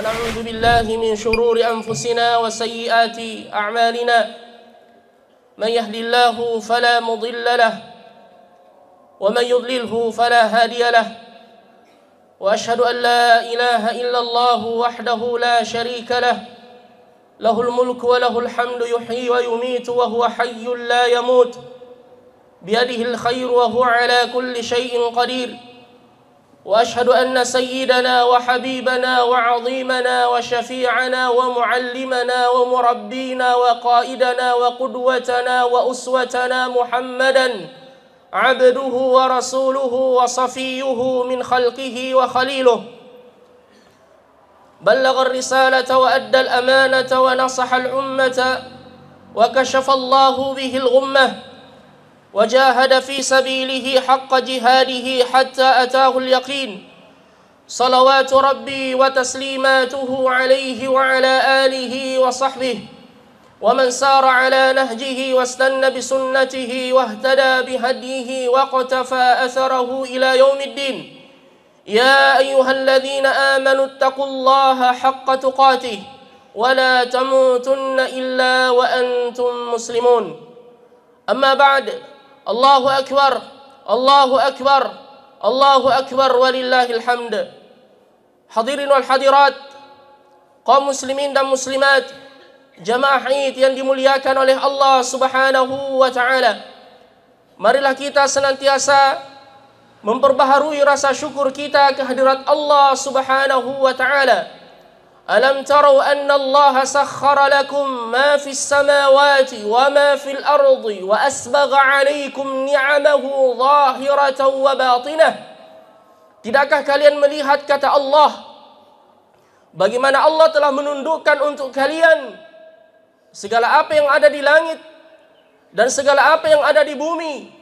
ونعوذ بالله من شرور أنفسنا وسيئات أعمالنا من يهد الله فلا مضل له ومن يضلله فلا هادي له وأشهد أن لا إله إلا الله وحده لا شريك له له الملك وله الحمد يحيي ويميت وهو حي لا يموت بيده الخير وهو على كل شيء قدير وأشهد أن سيدنا وحبيبنا وعظيمنا وشفيعنا ومعلمنا ومربينا وقائدنا وقدوتنا وأسوتنا محمدا عبده ورسوله وصفيه من خلقه وخليله بلغ الرسالة وأدى الأمانة ونصح الأمة وكشف الله به الغمة وجاهد في سبيله حق جهاده حتى أتاه اليقين صلوات ربي وتسليماته عليه وعلى آله وصحبه ومن سار على نهجه واستنى بسنته واهتدى بهديه وقتفى أثره إلى يوم الدين يا أيها الذين آمنوا اتقوا الله حق تقاته ولا تموتن إلا وأنتم مسلمون أما بعد الله أكبر الله أكبر الله أكبر ولله الحمد. Hadirin wal hadirat, kaum muslimin dan muslimat, jamaah Id yang dimuliakan oleh Allah Subhanahu wa taala. Marilah kita senantiasa memperbaharui rasa syukur kita kehadirat Allah Subhanahu wa taala. Alam tarau anna Allah sakhkhara lakum ma fis samawati wa ma fil ardi wa asbagha alaikum ni'amahu zahiratan wa batinah. Tidakkah kalian melihat, kata Allah, bagaimana Allah telah menundukkan untuk kalian segala apa yang ada di langit dan segala apa yang ada di bumi,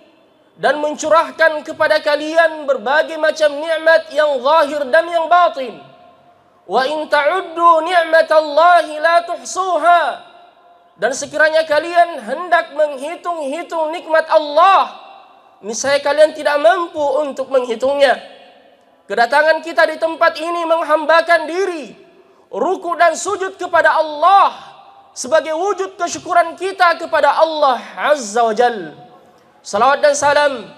dan mencurahkan kepada kalian berbagai macam nikmat yang zahir dan yang batin. Wa in ta'uddu ni'matallahi la tuhsuha. Dan sekiranya kalian hendak menghitung-hitung nikmat Allah, niscaya kalian tidak mampu untuk menghitungnya. Kedatangan kita di tempat ini menghambakan diri, ruku dan sujud kepada Allah sebagai wujud kesyukuran kita kepada Allah Azza wa Jalla. Salawat dan salam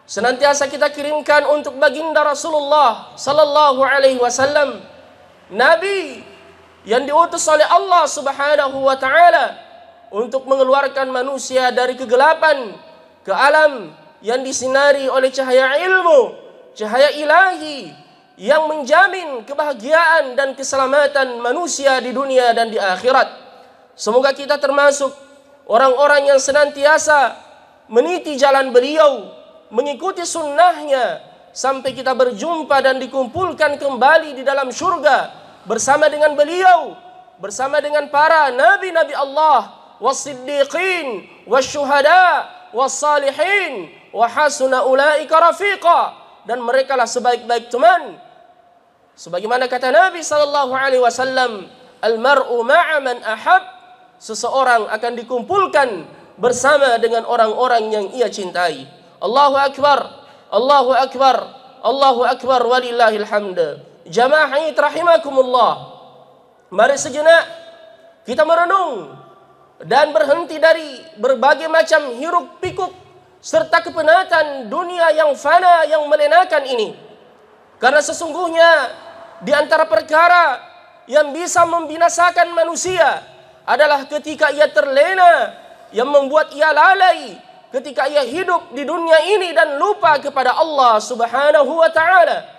senantiasa kita kirimkan untuk baginda Rasulullah sallallahu alaihi wasallam, Nabi yang diutus oleh Allah Subhanahu wa taala untuk mengeluarkan manusia dari kegelapan ke alam yang disinari oleh cahaya ilmu, cahaya ilahi yang menjamin kebahagiaan dan keselamatan manusia di dunia dan di akhirat. Semoga kita termasuk orang-orang yang senantiasa meniti jalan beliau, mengikuti sunnahnya sampai kita berjumpa dan dikumpulkan kembali di dalam syurga bersama dengan beliau, bersama dengan para nabi-nabi Allah, was-siddiqin, was-syuhada, was-salihin, wa hasuna ulaika rafiqa, dan merekalah sebaik-baik teman. Sebagaimana kata Nabi sallallahu alaihi wasallam, al-mar'u ma'a man ahab, seseorang akan dikumpulkan bersama dengan orang-orang yang ia cintai. Allahu akbar, Allahu akbar, Allahu akbar walillahil hamd. Jamaah Id rahimakumullah, mari sejenak kita merenung dan berhenti dari berbagai macam hiruk pikuk serta kepenatan dunia yang fana yang melenakan ini. Karena sesungguhnya di antara perkara yang bisa membinasakan manusia adalah ketika ia terlena, yang membuat ia lalai ketika ia hidup di dunia ini dan lupa kepada Allah Subhanahu wa taala.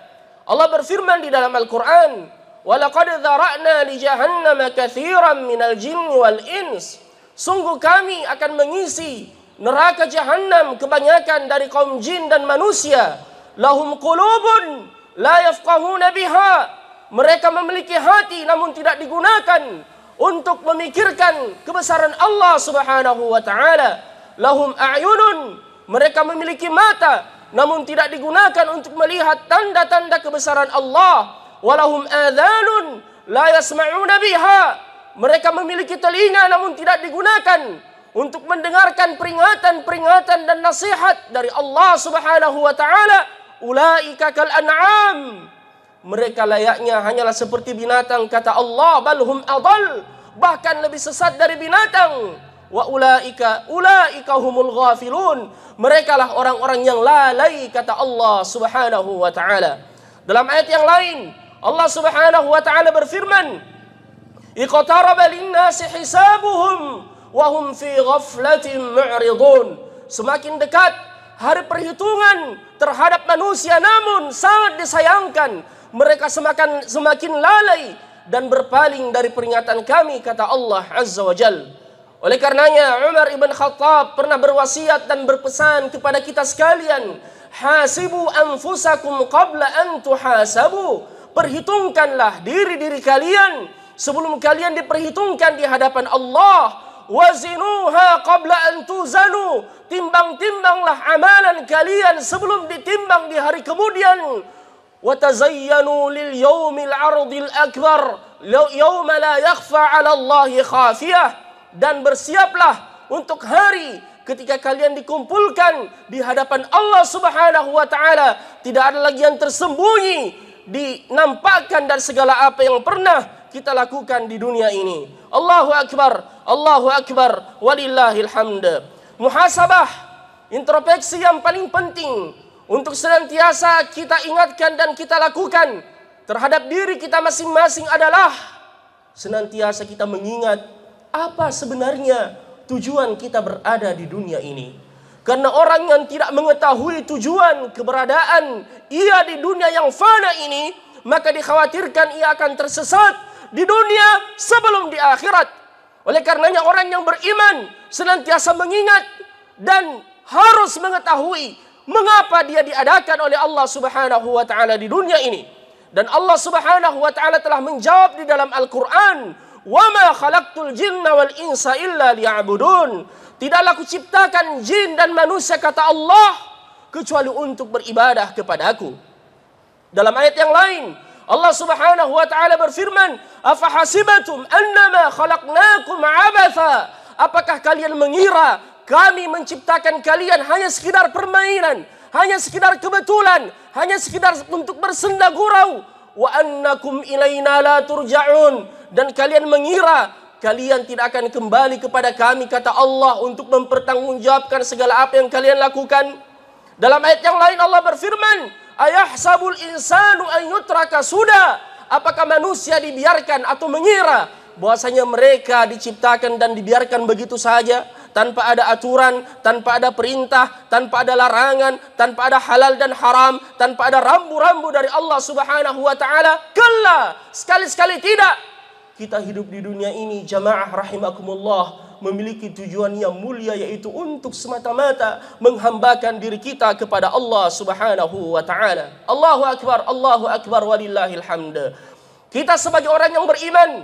Allah berfirman di dalam Al-Quran, وَلَقَدْ ذَرَأْنَا لِجَهَنَّمَ كَثِيرًا مِنَ الْجِنِّ وَالْإِنسِ. Sungguh kami akan mengisi neraka Jahannam kebanyakan dari kaum jin dan manusia. لَهُمْ قُلُوبٌ لَا يَفْقَهُونَ بِهَا. Mereka memiliki hati namun tidak digunakan untuk memikirkan kebesaran Allah Subhanahu wa taala. Lahum a'yunun. Mereka memiliki mata namun tidak digunakan untuk melihat tanda-tanda kebesaran Allah. Walahum adhanun la yasma'una biha. Mereka memiliki telinga namun tidak digunakan untuk mendengarkan peringatan-peringatan dan nasihat dari Allah Subhanahu wa taala. Ulaika kal an'am. mereka layaknya hanyalah seperti binatang, kata Allah, balhum adall, bahkan lebih sesat dari binatang. Wa ulaika humul ghafilun, merekalah orang-orang yang lalai, kata Allah Subhanahu wa taala. Dalam ayat yang lain Allah Subhanahu wa taala berfirman, iqtaraba lin-nasi hisabuhum wa hum fi ghaflatin mu'ridun. Semakin dekat hari perhitungan terhadap manusia, namun sangat disayangkan mereka semakin lalai dan berpaling dari peringatan kami, kata Allah Azza wa Jal. Oleh karenanya Umar ibn Khattab pernah berwasiat dan berpesan kepada kita sekalian, hasibu anfusakum qabla an tuhasabu. Perhitungkanlah diri-diri kalian sebelum kalian diperhitungkan di hadapan Allah. Wazinuha qabla an tuzanu. Timbang-timbanglah amalan kalian sebelum ditimbang di hari kemudian. وَتَزَيَّنُوا لِلْيَوْمِ الْعَرْضِ الْأَكْبَرِ يَوْمَ لَا يَخْفَى عَلَى اللَّهِ خَافِيَةٌ. Dan bersiaplah untuk hari ketika kalian dikumpulkan di hadapan Allah Subhanahu wa taala, tidak ada lagi yang tersembunyi, dinampakkan dari segala apa yang pernah kita lakukan di dunia ini. Allahu akbar, walillahil hamd. Muhasabah, introspeksi yang paling penting untuk senantiasa kita ingatkan dan kita lakukan terhadap diri kita masing-masing adalah senantiasa kita mengingat apa sebenarnya tujuan kita berada di dunia ini. Karena orang yang tidak mengetahui tujuan keberadaan ia di dunia yang fana ini, maka dikhawatirkan ia akan tersesat di dunia sebelum di akhirat. Oleh karenanya orang yang beriman senantiasa mengingat dan harus mengetahui mengapa dia diadakan oleh Allah Subhanahu wa taala di dunia ini. Dan Allah Subhanahu wa taala telah menjawab di dalam Al-Qur'an, "Wa ma khalaqtul jinna wal insa illa liya'budun." Tidaklah kuciptakan jin dan manusia, kata Allah, kecuali untuk beribadah kepadaku. Dalam ayat yang lain Allah Subhanahu wa taala berfirman, "Afahasibatum annama khalaqnakum 'abatha." Apakah kalian mengira kami menciptakan kalian hanya sekedar permainan, hanya sekedar kebetulan, hanya sekedar untuk bersenda gurau? Wa annakum ilaina la turja'un. Dan kalian mengira kalian tidak akan kembali kepada kami, kata Allah, untuk mempertanggungjawabkan segala apa yang kalian lakukan. Dalam ayat yang lain Allah berfirman, ayahsabul insanu an yutraka suda. Apakah manusia dibiarkan atau mengira bahwasanya mereka diciptakan dan dibiarkan begitu saja, tanpa ada aturan, tanpa ada perintah, tanpa ada larangan, tanpa ada halal dan haram, tanpa ada rambu-rambu dari Allah Subhanahu wa taala? Kalla, sekali-sekali tidak. Kita hidup di dunia ini, jamaah rahimakumullah, memiliki tujuan yang mulia, yaitu untuk semata-mata menghambakan diri kita kepada Allah Subhanahu wa taala. Allahu akbar walillahil hamd. Kita sebagai orang yang beriman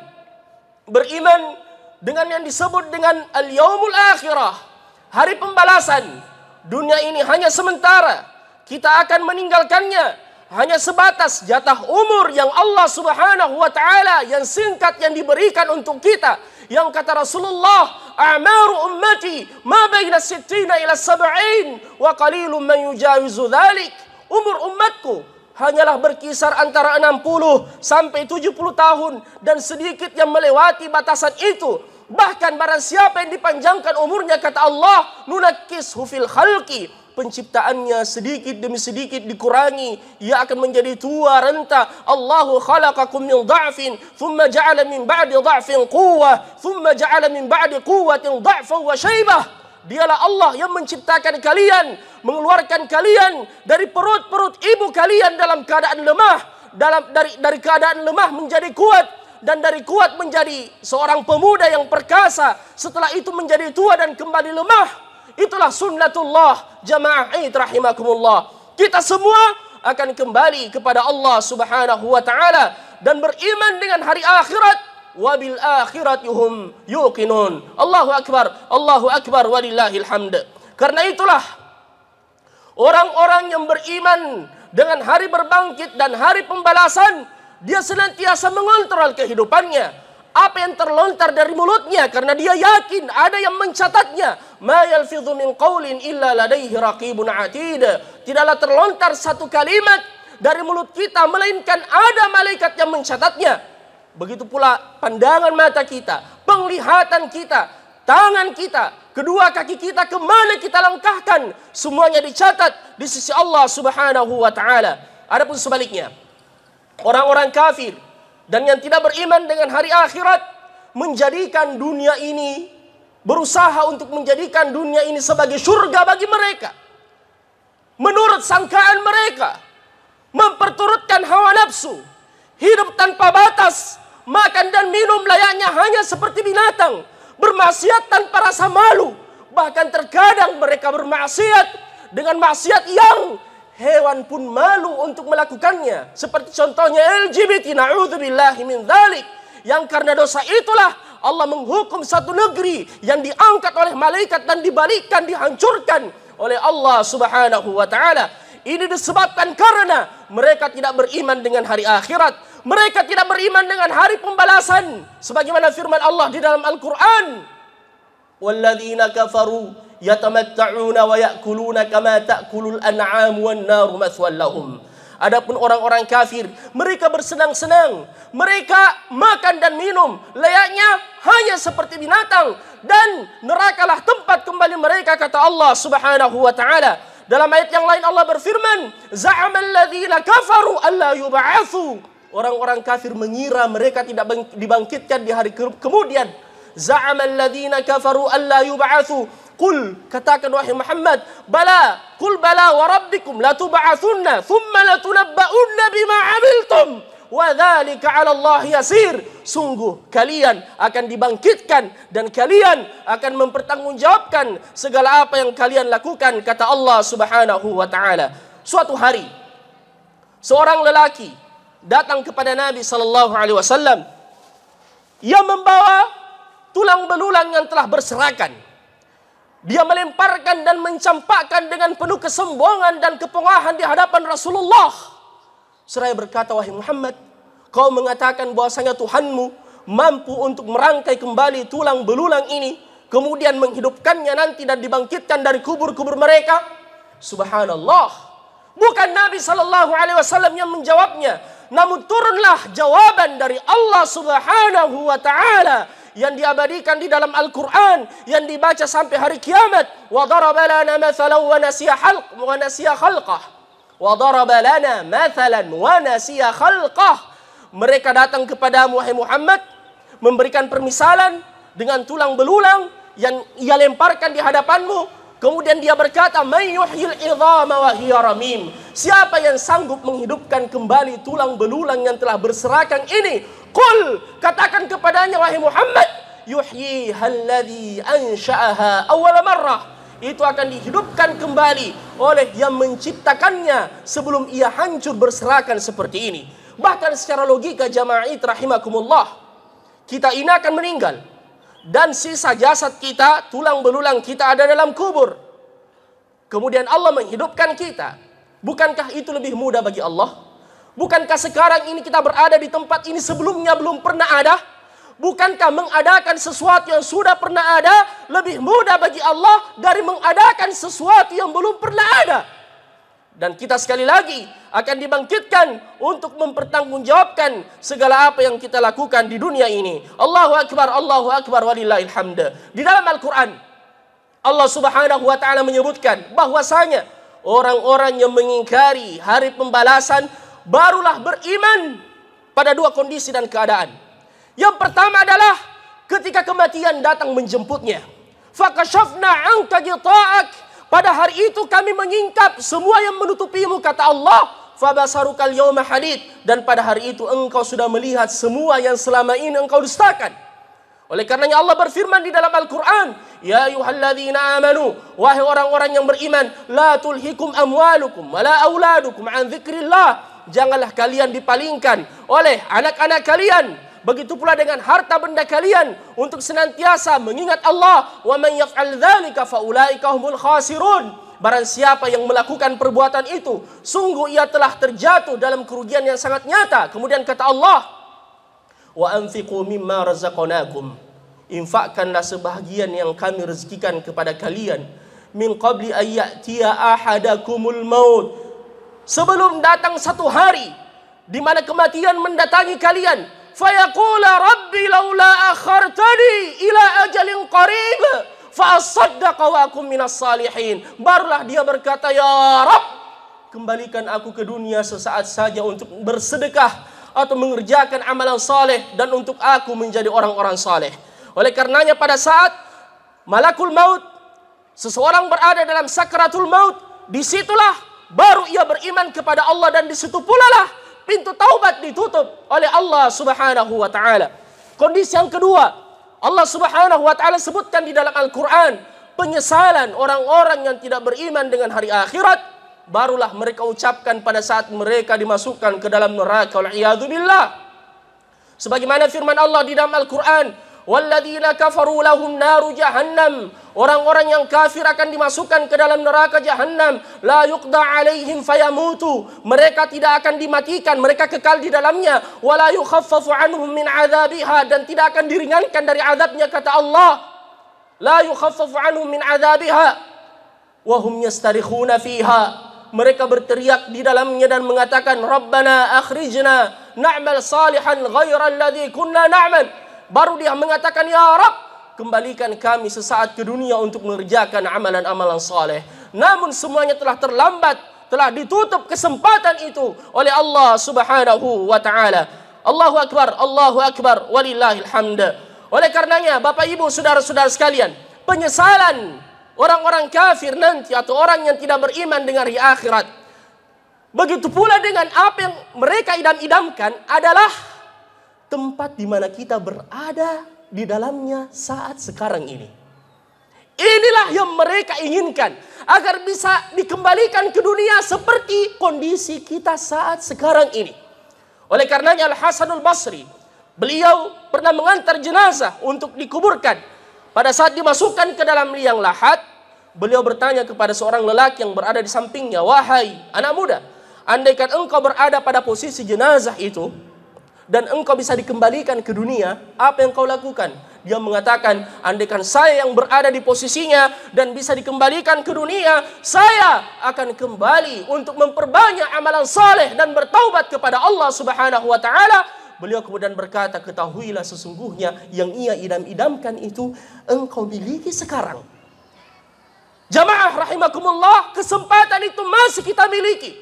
dengan yang disebut dengan al-yaumul akhirah, hari pembalasan. Dunia ini hanya sementara, kita akan meninggalkannya. Hanya sebatas jatah umur yang Allah Subhanahu wa taala yang singkat yang diberikan untuk kita. Yang kata Rasulullah, a'maru ummati ma baina 60 ila 70 wa qalilun man yujawizu dzalik. Umur umatku hanyalah berkisar antara 60 sampai 70 tahun dan sedikit yang melewati batasan itu. Bahkan barang siapa yang dipanjangkan umurnya, kata Allah, nunakkishu fil khalqi, penciptaannya sedikit demi sedikit dikurangi, ia akan menjadi tua renta. Allahu khalaqakum min dha'fin thumma ja'ala min ba'di dha'fin quwwah thumma ja'ala min ba'di quwwatin dha'fan wa syaibah. Dialah Allah yang menciptakan kalian, mengeluarkan kalian dari perut-perut ibu kalian dalam keadaan lemah, dari keadaan lemah menjadi kuat, dan dari kuat menjadi seorang pemuda yang perkasa, setelah itu menjadi tua dan kembali lemah. Itulah sunnatullah, jamaah rahimakumullah. Kita semua akan kembali kepada Allah Subhanahu wa taala dan beriman dengan hari akhirat. Wabil akhirati hum yuqinun. Allahu akbar walillahil hamd. Karena itulah orang-orang yang beriman dengan hari berbangkit dan hari pembalasan, dia senantiasa mengontrol kehidupannya. Apa yang terlontar dari mulutnya, karena dia yakin ada yang mencatatnya. Ma yalfidhu min qawlin illa ladaihi raqibun atid. Tidaklah terlontar satu kalimat dari mulut kita, melainkan ada malaikat yang mencatatnya. Begitu pula pandangan mata kita, penglihatan kita, tangan kita, kedua kaki kita, kemana kita langkahkan, semuanya dicatat di sisi Allah Subhanahu wa ta'ala. Adapun sebaliknya, orang-orang kafir dan yang tidak beriman dengan hari akhirat menjadikan dunia ini, berusaha untuk menjadikan dunia ini sebagai surga bagi mereka. Menurut sangkaan mereka, memperturutkan hawa nafsu, hidup tanpa batas, makan dan minum layaknya hanya seperti binatang, bermaksiat tanpa rasa malu. Bahkan terkadang mereka bermaksiat dengan maksiat yang hewan pun malu untuk melakukannya. Seperti contohnya LGBT, na'udzubillahi min dzalik. Yang karena dosa itulah Allah menghukum satu negeri yang diangkat oleh malaikat dan dibalikkan, dihancurkan oleh Allah Subhanahu wa ta'ala. Ini disebabkan karena mereka tidak beriman dengan hari akhirat. Mereka tidak beriman dengan hari pembalasan. Sebagaimana firman Allah di dalam Al-Quran. وَالَّذِينَ كَفَرُوا يَتَمَتَّعُونَ وَيَأْكُلُونَ كَمَا تَأْكُلُ الْأَنْعَامُ وَالنَّارُ مَثْوًى لَهُمْ. Adapun orang-orang kafir, mereka bersenang-senang, mereka makan dan minum layaknya hanya seperti binatang, dan nerakalah tempat kembali mereka, kata Allah Subhanahu wa ta'ala. Dalam ayat yang lain Allah berfirman, za'amal ladzina kafaru alla yub'atsu. Orang-orang kafir mengira mereka tidak dibangkitkan di hari kemudian. Za'amal ladzina kafaru alla yub'atsu. Qul, katakan wahai Muhammad, bala, qul bala wa rabbikum la tub'atsunna thumma la tunabba'unna bima 'amiltum wa dzalika 'ala Allah yasir. Sungguh kalian akan dibangkitkan dan kalian akan mempertanggungjawabkan segala apa yang kalian lakukan, kata Allah Subhanahu wa ta'ala. Suatu hari seorang lelaki datang kepada Nabi sallallahu alaihi wasallam yang membawa tulang belulang yang telah berserakan. Dia melemparkan dan mencampakkan dengan penuh kesombongan dan kepongahan di hadapan Rasulullah. Seraya berkata, wahai Muhammad, kau mengatakan bahwasanya Tuhanmu mampu untuk merangkai kembali tulang belulang ini, kemudian menghidupkannya nanti dan dibangkitkan dari kubur-kubur mereka. Subhanallah. Bukan Nabi sallallahu alaihi wasallam yang menjawabnya, namun turunlah jawaban dari Allah Subhanahu wa ta'ala yang diabadikan di dalam Al-Quran, yang dibaca sampai hari kiamat. Wa daraba lana mathalan wa nasiya khalqah. Wa daraba lana mathalan wa nasiya khalqah. Mereka datang kepadamu wahai Muhammad, memberikan permisalan dengan tulang belulang yang ia lemparkan di hadapanmu. Kemudian dia berkata, may yuhyil idhama wa hiya ramim. Siapa yang sanggup menghidupkan kembali tulang belulang yang telah berserakan ini? Qul, katakan kepadanya wahai Muhammad, yuhyiha alladhi ansha'aha awwala marrah. Itu akan dihidupkan kembali oleh yang menciptakannya sebelum ia hancur berserakan seperti ini. Bahkan secara logika jama'id rahimakumullah, kita ini akan meninggal dan sisa jasad kita, tulang belulang kita ada dalam kubur. Kemudian Allah menghidupkan kita. Bukankah itu lebih mudah bagi Allah? Bukankah sekarang ini kita berada di tempat ini sebelumnya belum pernah ada? Bukankah mengadakan sesuatu yang sudah pernah ada lebih mudah bagi Allah dari mengadakan sesuatu yang belum pernah ada? Dan kita sekali lagi akan dibangkitkan untuk mempertanggungjawabkan segala apa yang kita lakukan di dunia ini. Allahu Akbar walillahil hamd. Di dalam Al-Quran, Allah Subhanahu wa ta'ala menyebutkan bahwasanya orang-orang yang mengingkari hari pembalasan barulah beriman pada dua kondisi dan keadaan. Yang pertama adalah ketika kematian datang menjemputnya. Fakashafna anka ghita'ak. Pada hari itu kami menyingkap semua yang menutupimu, kata Allah. Fabasarukal yawma hadid. Dan pada hari itu engkau sudah melihat semua yang selama ini engkau dustakan. Oleh karenanya Allah berfirman di dalam Al-Quran, ya ayyuhalladzina amanu, wahai orang-orang yang beriman, la tulhikum amwalukum wala auladukum an dzikrillah. Janganlah kalian dipalingkan oleh anak-anak kalian, begitu pula dengan harta benda kalian untuk senantiasa mengingat Allah. Wa man yaf'al dzalika fa ulaika humul khasirun. Barang siapa yang melakukan perbuatan itu, sungguh ia telah terjatuh dalam kerugian yang sangat nyata. Kemudian kata Allah, wa anfiqu mimma razaqnakum. Infakkanlah sebahagian yang kami rezekikan kepada kalian. Min qabli ayyatiya ahadakumul maut. sebelum datang satu hari di mana kematian mendatangi kalian, fayaqula rabbi laula akhartani ila ajalin qarib fa asaddaqa wa akum minas salihin. Barulah dia berkata, ya Rabb, kembalikan aku ke dunia sesaat saja untuk bersedekah atau mengerjakan amalan saleh dan untuk aku menjadi orang-orang saleh. Oleh karenanya pada saat malakul maut, seseorang berada dalam sakratul maut, disitulah baru ia beriman kepada Allah, dan disitu pula lah pintu taubat ditutup oleh Allah Subhanahu wa taala. Kondisi yang kedua, Allah Subhanahu wa taala sebutkan di dalam Al-Qur'an penyesalan orang-orang yang tidak beriman dengan hari akhirat, barulah mereka ucapkan pada saat mereka dimasukkan ke dalam neraka, wal-iyadu billah. Sebagaimana firman Allah di dalam Al-Qur'an, walladzina kafaru lahum naru jahannam, orang-orang yang kafir akan dimasukkan ke dalam neraka jahannam, la yuqda alaihim fayamutu, mereka tidak akan dimatikan, mereka kekal di dalamnya, wala yukhaffafu anhum min adzabiha, dan tidak akan diringankan dari azabnya, kata Allah, la yukhaffafu anhum min adzabiha wa hum yastarikhuna fiha, mereka berteriak di dalamnya dan mengatakan, Rabbana akhrijna na'mal salihan ghairal ladzi kunna na'mal. Baru dia mengatakan, ya Rabb, kembalikan kami sesaat ke dunia untuk mengerjakan amalan-amalan saleh. Namun semuanya telah terlambat, telah ditutup kesempatan itu oleh Allah Subhanahu wa taala. Allahu akbar, walillahil hamd. Oleh karenanya, Bapak Ibu, saudara-saudara sekalian, penyesalan orang-orang kafir nanti atau orang yang tidak beriman dengan hari akhirat, begitu pula dengan apa yang mereka idam-idamkan, adalah tempat di mana kita berada di dalamnya saat sekarang ini. Inilah yang mereka inginkan, agar bisa dikembalikan ke dunia seperti kondisi kita saat sekarang ini. Oleh karenanya Al-Hasanul Basri, beliau pernah mengantar jenazah untuk dikuburkan. Pada saat dimasukkan ke dalam liang lahat, beliau bertanya kepada seorang lelaki yang berada di sampingnya, wahai anak muda, andaikan engkau berada pada posisi jenazah itu dan engkau bisa dikembalikan ke dunia, apa yang kau lakukan? Dia mengatakan, andaikan saya yang berada di posisinya dan bisa dikembalikan ke dunia, saya akan kembali untuk memperbanyak amalan saleh dan bertaubat kepada Allah Subhanahu wa taala. Beliau kemudian berkata, ketahuilah sesungguhnya yang ia idam-idamkan itu engkau miliki sekarang. Jamaah rahimakumullah, kesempatan itu masih kita miliki.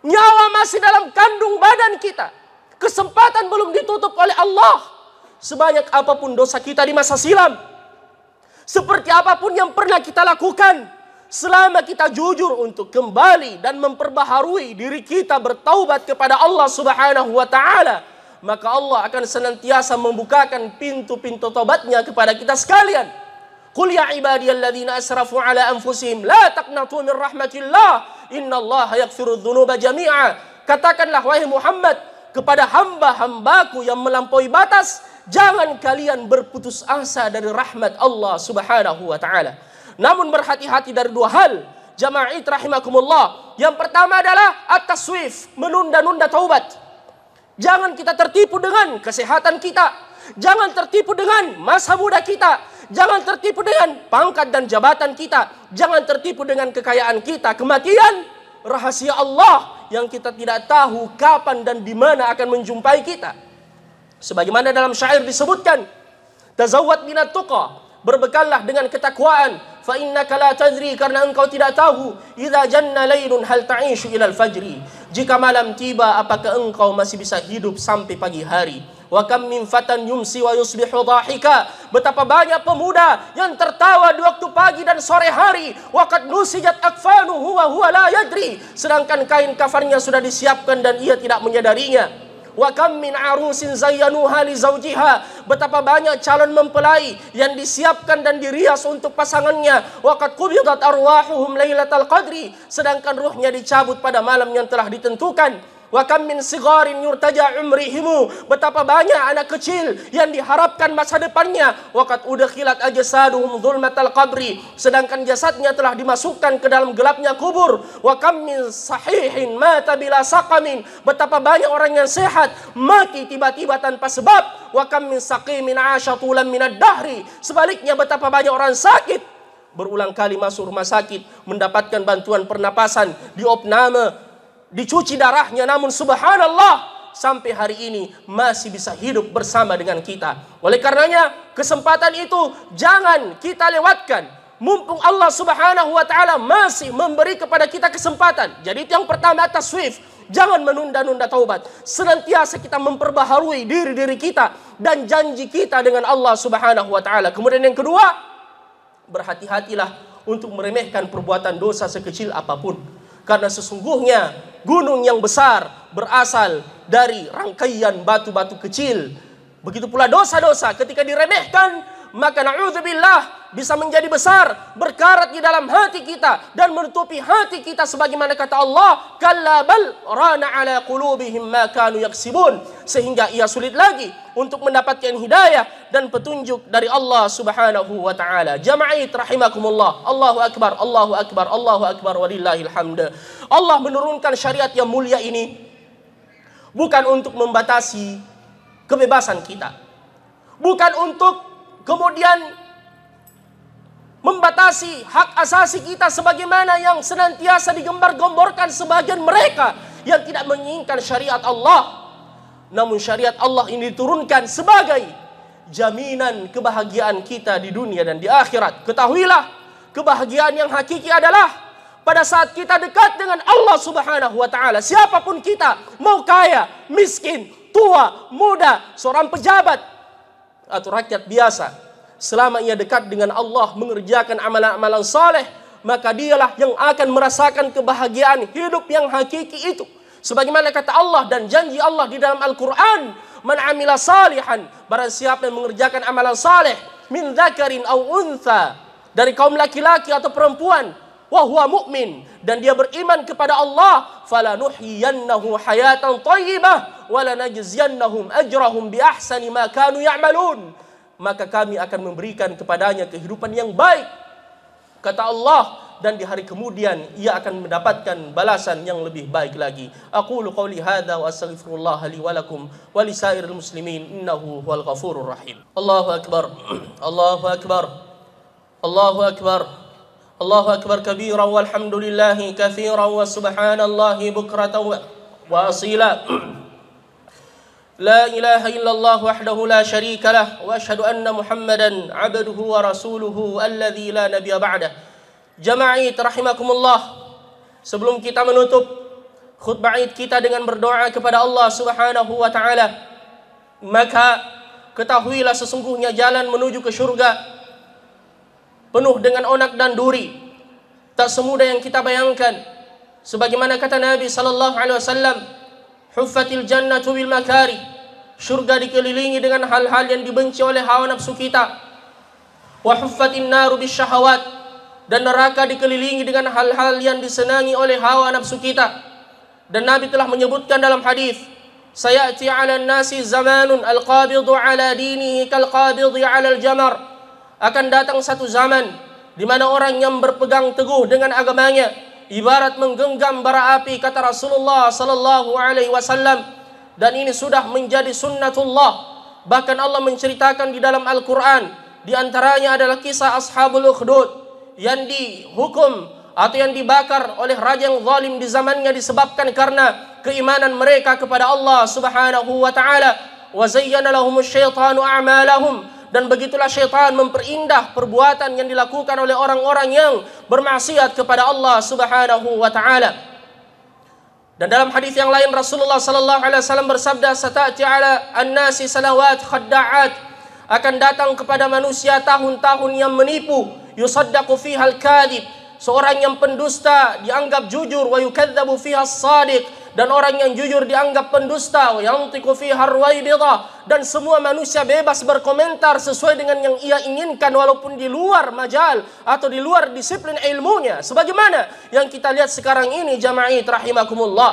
Nyawa masih dalam kandung badan kita. Kesempatan belum ditutup oleh Allah. Sebanyak apapun dosa kita di masa silam, seperti apapun yang pernah kita lakukan, selama kita jujur untuk kembali dan memperbaharui diri kita bertaubat kepada Allah Subhanahu wa taala, maka Allah akan senantiasa membukakan pintu-pintu taubatnya kepada kita sekalian. Qul ya ibadiyalladzina asrafu ala anfusihim la taqnatu min rahmatillah innallaha yaghfiru dzunuba jami'a. Katakanlah wahai Muhammad kepada hamba-hambaku yang melampaui batas, jangan kalian berputus asa dari rahmat Allah Subhanahu wa taala. Namun berhati-hati dari dua hal, jamaah rahimakumullah. Yang pertama adalah at-taswif, menunda-nunda taubat. Jangan kita tertipu dengan kesehatan kita, jangan tertipu dengan masa muda kita, jangan tertipu dengan pangkat dan jabatan kita, jangan tertipu dengan kekayaan kita. Kematian rahasia Allah yang kita tidak tahu kapan dan di mana akan menjumpai kita. Sebagaimana dalam syair disebutkan, tazawwad minat tuqa, berbekallah dengan ketakwaan, fa innaka la tadri, karena engkau tidak tahu, idza janna lailun hal ta'ishu ila al-fajri, jika malam tiba apakah engkau masih bisa hidup sampai pagi hari. Wa kam min fatan yumsi wa yusbihu dhahika, betapa banyak pemuda yang tertawa di waktu pagi dan sore hari, wa qad nusijat akfanuhu wa huwa la yadri, sedangkan kain kafannya sudah disiapkan dan ia tidak menyadarinya. Wa kam min arusin zayyanuha li zawjiha, betapa banyak calon mempelai yang disiapkan dan dirias untuk pasangannya, wa qad qubidat arwahuhum lailatal qadri, sedangkan ruhnya dicabut pada malam yang telah ditentukan. Wa kam min sigarin yurtaja umrihimu, betapa banyak anak kecil yang diharapkan masa depannya, wa qad udkhilat ajsaduhum dhulmatal qabri, sedangkan jasadnya telah dimasukkan ke dalam gelapnya kubur. Wa kam min sahihin mata bila saqamin, betapa banyak orang yang sehat mati tiba-tiba tanpa sebab. Wa kam min saqimin 'asha tulan minad dahri, sebaliknya betapa banyak orang sakit berulang kali masuk rumah sakit, mendapatkan bantuan pernapasan, diopname, dicuci darahnya, namun subhanallah sampai hari ini masih bisa hidup bersama dengan kita. Oleh karenanya kesempatan itu jangan kita lewatkan. Mumpung Allah subhanahu wa ta'ala masih memberi kepada kita kesempatan. Jadi itu yang pertama, taswif. Jangan menunda-nunda taubat. Senantiasa kita memperbaharui diri kita dan janji kita dengan Allah subhanahu wa ta'ala. Kemudian yang kedua, berhati-hatilah untuk meremehkan perbuatan dosa sekecil apapun. Karena sesungguhnya gunung yang besar berasal dari rangkaian batu-batu kecil. Begitu pula dosa-dosa ketika diremehkan, maka na'udzubillah bisa menjadi besar, berkarat di dalam hati kita dan menutupi hati kita, sebagaimana kata Allah, kalla bal rana ala qulubihim ma kanu yaksibun, sehingga ia sulit lagi untuk mendapatkan hidayah dan petunjuk dari Allah subhanahu wa ta'ala. Jama'at rahimakumullah, Allahu akbar, Allahu akbar, Allahu akbar, walillahil hamd. Allah menurunkan syariat yang mulia ini bukan untuk membatasi kebebasan kita, bukan untuk kemudian membatasi hak asasi kita sebagaimana yang senantiasa digembar-gemborkan sebagian mereka yang tidak menginginkan syariat Allah. Namun syariat Allah ini diturunkan sebagai jaminan kebahagiaan kita di dunia dan di akhirat. Ketahuilah, kebahagiaan yang hakiki adalah pada saat kita dekat dengan Allah subhanahu wa ta'ala. Siapapun kita, mau kaya, miskin, tua, muda, seorang pejabat atau rakyat biasa, selama ia dekat dengan Allah, mengerjakan amalan-amalan saleh, maka dialah yang akan merasakan kebahagiaan hidup yang hakiki itu. Sebagaimana kata Allah dan janji Allah di dalam Al-Quran, man amila salihan, barang siapa yang mengerjakan amalan saleh, min dzakarin aw untha, dari kaum laki-laki atau perempuan, wa huwa mu'min, dan dia beriman kepada Allah, falanuhyiyannahu hayatan thayyibah wa lanajziyannahum ajrahum bi ahsani ma kanu ya'malun, maka kami akan memberikan kepadanya kehidupan yang baik, kata Allah, dan di hari kemudian ia akan mendapatkan balasan yang lebih baik lagi. Aqulu qawli hadza wa astaghfirullah li wa lakum wa li sairil muslimin innahu huwal ghafurur rahim. Allahu akbar. Allahu akbar. Allahu akbar. Allahu akbar kabiran walhamdulillahi katsiran wa subhanallahi bukratan wa asila. لا إله إلا الله وحده لا شريك له وأشهد أن محمدا عبده ورسوله الذي لا نبي بعده. Jama'at rahimakumullah, sebelum kita menutup khutbah Id kita dengan berdoa kepada Allah subhanahu wa ta'ala, maka ketahuilah sesungguhnya jalan menuju ke surga penuh dengan onak dan duri, tak semudah yang kita bayangkan. Sebagaimana kata Nabi sallallahu alaihi wasallam, huffatil jannatu bil makari, surga dikelilingi dengan hal-hal yang dibenci oleh hawa nafsu kita. Wa huffatin naru bis syahawat, dan neraka dikelilingi dengan hal-hal yang disenangi oleh hawa nafsu kita. Dan Nabi telah menyebutkan dalam hadis, sayati 'alan nasi zamanun al-qabidu 'ala dinihi kal-qabidi 'ala al-jamar, akan datang satu zaman di mana orang yang berpegang teguh dengan agamanya ibarat menggenggam bara api, kata Rasulullah sallallahu alaihi wasallam. Dan ini sudah menjadi sunnatullah. Bahkan Allah menceritakan di dalam Al-Quran, di antaranya adalah kisah Ashabul Ukhdud yang dihukum atau yang dibakar oleh raja yang zalim di zamannya disebabkan karena keimanan mereka kepada Allah subhanahu wa ta'ala. Wa zayyana lahumus syaitanu a'malahum, dan begitulah syaitan memperindah perbuatan yang dilakukan oleh orang-orang yang bermaksiat kepada Allah subhanahu wa ta'ala. Dan dalam hadis yang lain Rasulullah sallallahu alaihi wasallam bersabda, sata'ti 'ala an-nasi salawat khadda'at, akan datang kepada manusia tahun-tahun yang menipu, yusaddaqu fiha al-kadhib, seorang yang pendusta dianggap jujur, wa yukadzabu fiha as-sadiq, dan orang yang jujur dianggap pendusta, wa yantiqu fiha ar-ruwaibidah, dan semua manusia bebas berkomentar sesuai dengan yang ia inginkan walaupun di luar majal atau di luar disiplin ilmunya, sebagaimana yang kita lihat sekarang ini. Jama'at rahimakumullah,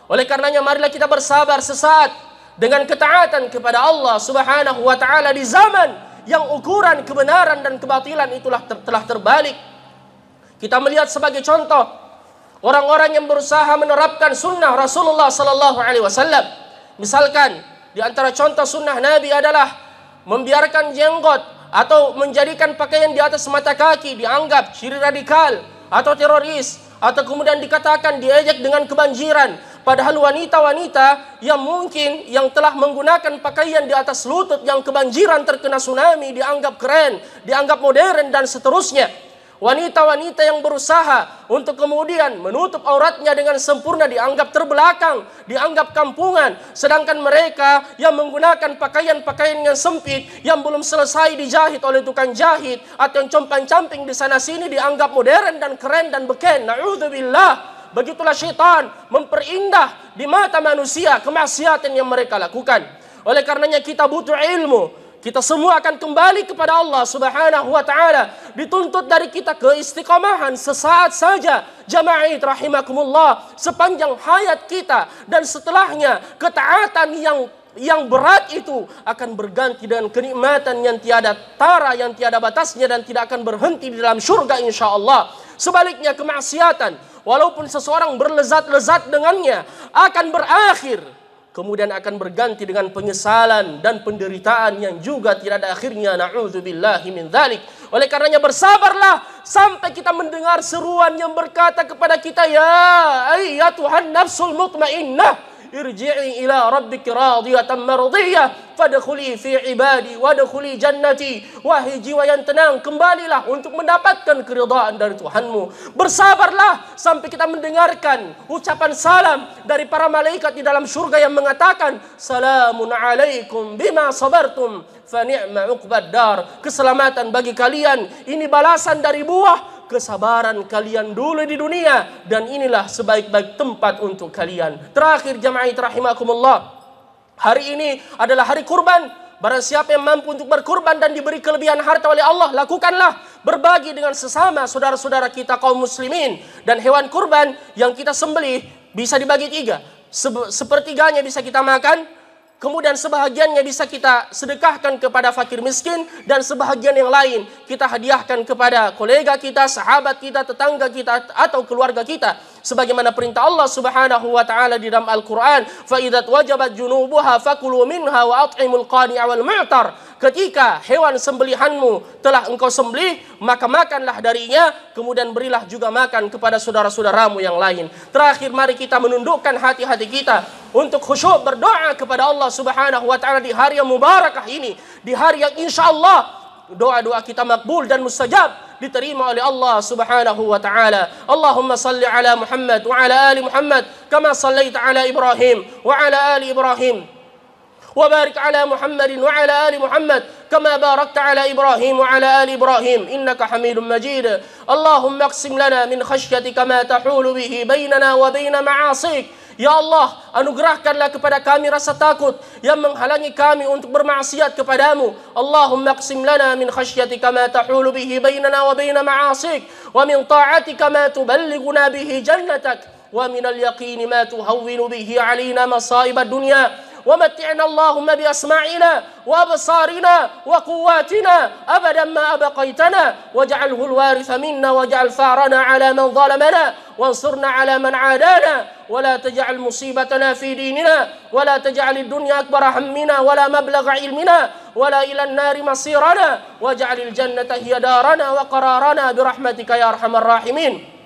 oleh karenanya marilah kita bersabar sesaat dengan ketaatan kepada Allah subhanahu wa ta'ala di zaman yang ukuran kebenaran dan kebatilan itulah telah terbalik. Kita melihat sebagai contoh orang-orang yang berusaha menerapkan sunnah Rasulullah sallallahu alaihi wasallam. Misalkan di antara contoh sunnah Nabi adalah membiarkan jenggot atau menjadikan pakaian di atas mata kaki dianggap ciri radikal atau teroris, atau kemudian dikatakan diejek dengan kebanjiran. Padahal wanita-wanita yang mungkin yang telah menggunakan pakaian di atas lutut yang kebanjiran terkena tsunami dianggap keren, dianggap modern dan seterusnya. Wanita-wanita yang berusaha untuk kemudian menutup auratnya dengan sempurna dianggap terbelakang, dianggap kampungan. Sedangkan mereka yang menggunakan pakaian-pakaian yang sempit, yang belum selesai dijahit oleh tukang jahit, atau yang compang-camping di sana-sini dianggap modern dan keren dan beken. Na'udzubillah. Begitulah syaitan memperindah di mata manusia kemaksiatan yang mereka lakukan. Oleh karenanya kita butuh ilmu. Kita semua akan kembali kepada Allah Subhanahu wa taala. Dituntut dari kita keistiqomahan sesaat saja. Jamaah rahimakumullah, sepanjang hayat kita dan setelahnya ketaatan yang berat itu akan berganti dengan kenikmatan yang tiada tara, yang tiada batasnya dan tidak akan berhenti di dalam surga insyaallah. Sebaliknya kemaksiatan, walaupun seseorang berlezat-lezat dengannya, akan berakhir kemudian akan berganti dengan penyesalan dan penderitaan yang juga tidak ada akhirnya. Na'udzubillahi min dzalik. Oleh karenanya bersabarlah sampai kita mendengar seruan yang berkata kepada kita, ya ayyatuhan nafsul mutmainnah, irji'i ila rabbiki radiyatan mardiyah fadkhuli fi ibadi wadkhuli jannati. Wahai jiwa yang tenang, kembalilah untuk mendapatkan keridhaan dari Tuhanmu. Bersabarlah sampai kita mendengarkan ucapan salam dari para malaikat di dalam surga yang mengatakan, salamun alaikum bima sabartum fa ni'ma uqbad dar. Keselamatan bagi kalian, ini balasan dari buah kesabaran kalian dulu di dunia, dan inilah sebaik-baik tempat untuk kalian. Terakhir jamaah rahimakumullah, hari ini adalah hari kurban. Barang siapa yang mampu untuk berkurban dan diberi kelebihan harta oleh Allah, lakukanlah. Berbagi dengan sesama saudara-saudara kita kaum muslimin. Dan hewan kurban yang kita sembelih bisa dibagi tiga. Sepertiganya bisa kita makan, kemudian sebahagiannya bisa kita sedekahkan kepada fakir miskin, dan sebahagian yang lain kita hadiahkan kepada kolega kita, sahabat kita, tetangga kita, atau keluarga kita. Sebagaimana perintah Allah Subhanahu wa taala di dalam Al-Qur'an, fa idzat wajabat junubuha fakulu minha wa at'imul qani'a wal mu'tar. Ketika hewan sembelihanmu telah engkau sembelih, maka makanlah darinya, kemudian berilah juga makan kepada saudara-saudaramu yang lain. Terakhir, mari kita menundukkan hati-hati kita untuk khusyuk berdoa kepada Allah Subhanahu wa taala di hari yang mubarakah ini, di hari yang insyaallah doa-doa kita makbul dan mustajab, diterima oleh Allah Subhanahu wa taala. Allahumma salli ala Muhammad wa ala ali Muhammad kama sallaita ala Ibrahim wa ala ali Ibrahim. وبارك على محمد وعلى آل محمد كما باركت على إبراهيم وعلى آل إبراهيم إنك حميد مجيد. اللهم اقسم لنا من خشيتك ما تحول به بيننا وبين معاصيك. Ya Allah, anugerahkanlah kepada kami rasa takut yang menghalangi kami untuk bermaksiat kepadamu. Allahumma qsim lana min khasyatika ma tahulu bihi bainana wa baina ma'asik, wa min ta'atika ma tuballighuna bihi jannatak, wa min al-yaqini ma tuhawwinu bihi alaina masa'ib ad-dunya. ومتعنا اللهم بأسماعنا وأبصارنا وقواتنا أبدا ما أبقيتنا، واجعله الوارث منا، واجعل ثارنا على من ظلمنا، وانصرنا على من عادانا، ولا تجعل مصيبتنا في ديننا، ولا تجعل الدنيا أكبر همنا ولا مبلغ علمنا ولا إلى النار مصيرنا، واجعل الجنة هي دارنا وقرارنا برحمتك يا أرحم الراحمين.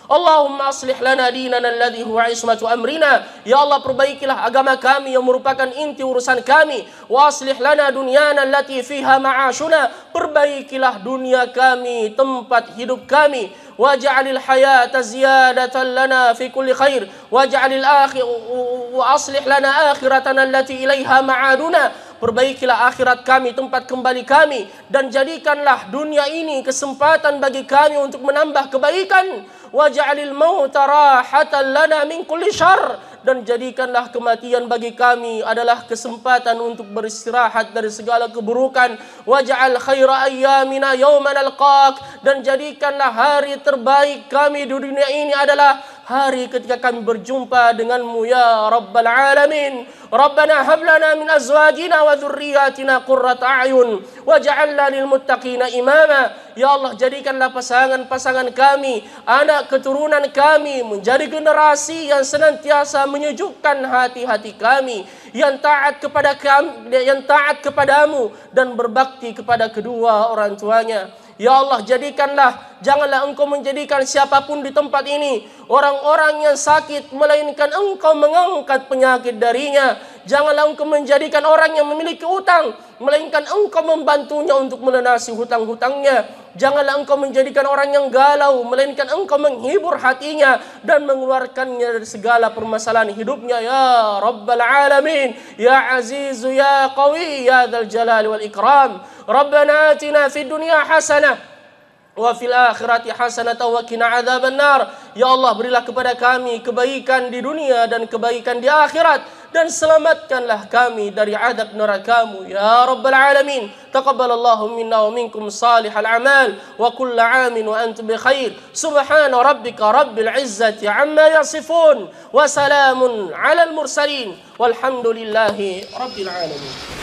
Allahumma aslih lana dinana alladhi huwa ismatu amrina. Ya Allah, perbaikilah agama kami yang merupakan inti urusan kami. Wa aslih lana dunyana allati fiha ma'ashuna. Perbaikilah dunia kami, tempat hidup kami. Waj'alil hayata ziyadatan lana fi kulli khair. Waj'alil wa aslih lana akhiratana allati ilaiha ma'aduna. Perbaikilah akhirat kami, tempat kembali kami, dan jadikanlah dunia ini kesempatan bagi kami untuk menambah kebaikan. Waj'alil mauta rahatan lana min kulli syarr, dan jadikanlah kematian bagi kami adalah kesempatan untuk beristirahat dari segala keburukan. Waj'al khaira ayyamina yawma nalqak, dan jadikanlah hari terbaik kami di dunia ini adalah hari ketika kami berjumpa denganmu ya Rabbal Alamin. Rabbana hab lana min azwajina wa dhurriyyatina qurrata a'yun waj'alna lil muttaqina imama. Ya Allah, jadikanlah pasangan-pasangan kami, anak keturunan kami menjadi generasi yang senantiasa menyejukkan hati-hati kami, yang taat kepada kami, yang taat kepadamu dan berbakti kepada kedua orang tuanya. Ya Allah, janganlah engkau menjadikan siapapun di tempat ini orang-orang yang sakit, melainkan engkau mengangkat penyakit darinya. Janganlah engkau menjadikan orang yang memiliki hutang, melainkan engkau membantunya untuk melunasi hutang-hutangnya. Janganlah engkau menjadikan orang yang galau, melainkan engkau menghibur hatinya dan mengeluarkannya dari segala permasalahan hidupnya ya Rabbal Alamin. Ya Azizu ya Qawi ya Dzal Jalali wal Ikram. Rabbana atina fid dunya hasanah wa fil akhirati hasanatan wa qina adzabannar. Ya Allah, berilah kepada kami kebaikan di dunia dan kebaikan di akhirat, dan selamatkanlah kami dari azab neraka-Mu ya Rabbal Alamin. Taqabbalallahu minna wa minkum salihal a'mal wa kullu 'amin wa antum bi khair. Subhana rabbika rabbil izzati 'amma yasifun wa salamun 'alal mursalin walhamdulillahi rabbil alamin.